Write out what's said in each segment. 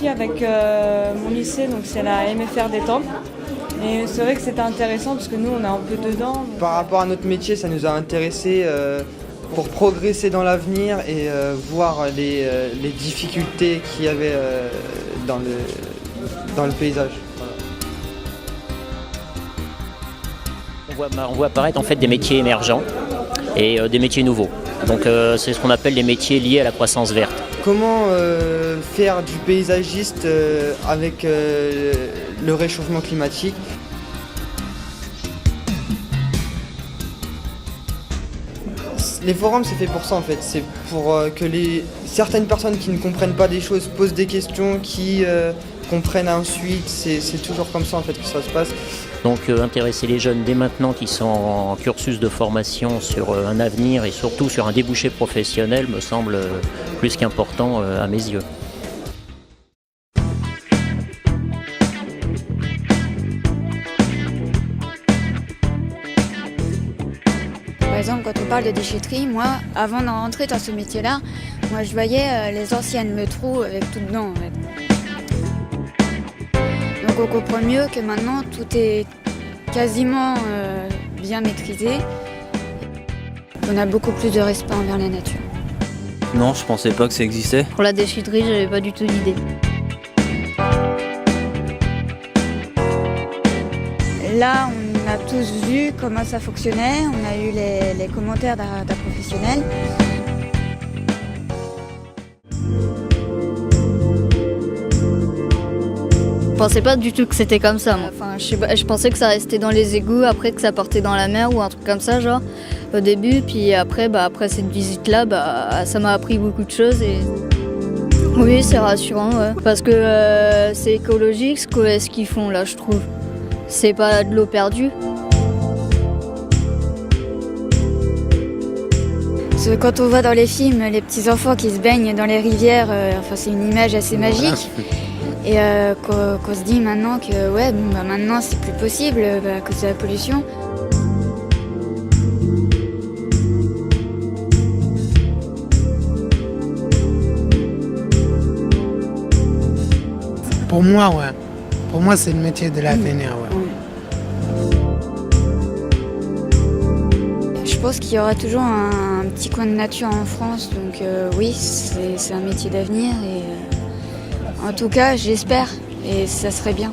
aussi avec mon lycée, donc c'est la MFR d'Étampes. Et c'est vrai que c'était intéressant parce que nous on est un peu dedans. Par rapport à notre métier, ça nous a intéressés pour progresser dans l'avenir et voir les difficultés qu'il y avait dans le paysage. On voit apparaître en fait des métiers émergents et des métiers nouveaux. Donc c'est ce qu'on appelle les métiers liés à la croissance verte. Comment faire du paysagiste avec le réchauffement climatique? Les forums, c'est fait pour ça en fait. C'est pour que certaines personnes qui ne comprennent pas des choses posent des questions, qui comprennent ensuite. C'est toujours comme ça en fait que ça se passe. Donc intéresser les jeunes dès maintenant qui sont en cursus de formation sur un avenir et surtout sur un débouché professionnel me semble plus qu'important à mes yeux. Par exemple, quand on parle de déchetterie, moi, avant de rentrer dans ce métier-là, moi je voyais les anciennes métros avec tout dedans en fait. Donc on comprend mieux que maintenant tout est quasiment bien maîtrisé. On a beaucoup plus de respect envers la nature. Non, je pensais pas que ça existait. Pour la déchetterie, j'avais pas du tout d'idée. Là, on a tous vu comment ça fonctionnait, on a eu les commentaires d'un professionnel. Je pensais pas du tout que c'était comme ça. Moi. Enfin, je pensais que ça restait dans les égouts, après que ça partait dans la mer ou un truc comme ça, genre au début. Puis après, après cette visite-là, ça m'a appris beaucoup de choses. Et... Oui, c'est rassurant, ouais. Parce que c'est écologique ce qu'ils font là, je trouve. C'est pas de l'eau perdue. Quand on voit dans les films les petits enfants qui se baignent dans les rivières, c'est une image assez magique. Et qu'on se dit maintenant que maintenant c'est plus possible à cause de la pollution. Pour moi, ouais. Pour moi, c'est le métier de l'avenir, ouais. Je pense qu'il y aura toujours un petit coin de nature en France, donc oui, c'est un métier d'avenir et en tout cas, j'espère et ça serait bien.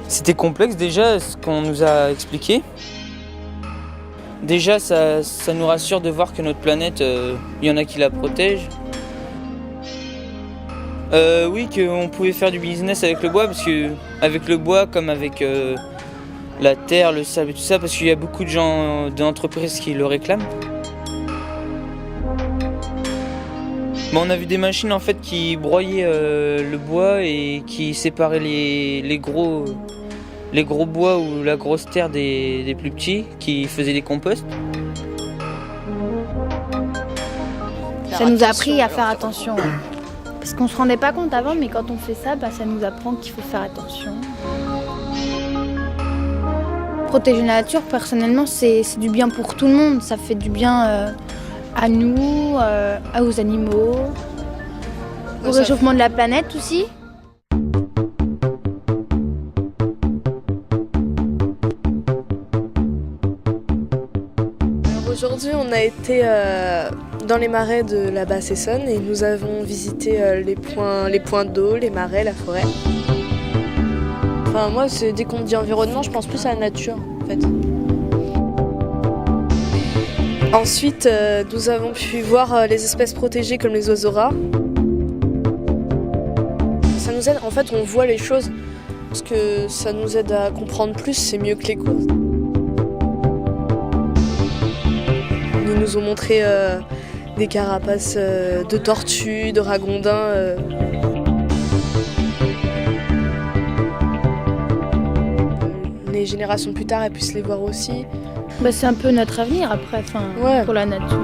C'était complexe déjà ce qu'on nous a expliqué. Déjà, ça nous rassure de voir que notre planète, il y en a qui la protègent. Oui, qu'on pouvait faire du business avec le bois, parce que avec le bois, comme avec la terre, le sable et tout ça, parce qu'il y a beaucoup de gens, d'entreprises qui le réclament. On a vu des machines en fait qui broyaient le bois et qui séparaient les gros bois ou la grosse terre des plus petits, qui faisaient des composts. Ça nous a appris à faire attention. Parce qu'on se rendait pas compte avant, mais quand on fait ça, ça nous apprend qu'il faut faire attention. Protéger la nature, personnellement, c'est du bien pour tout le monde. Ça fait du bien à nous, aux animaux, au réchauffement de la planète aussi. Aujourd'hui, on a été dans les marais de la Basse-Essonne et nous avons visité les points d'eau, les marais, la forêt. Enfin, moi, dès qu'on me dit environnement, je pense plus à la nature, en fait. Ensuite, nous avons pu voir les espèces protégées comme les oiseaux rares. Ça nous aide, en fait, on voit les choses parce que ça nous aide à comprendre plus, c'est mieux que les cours. Ils nous ont montré des carapaces de tortues, de ragondins. Les générations plus tard, elles puissent les voir aussi. C'est un peu notre avenir après, pour la nature.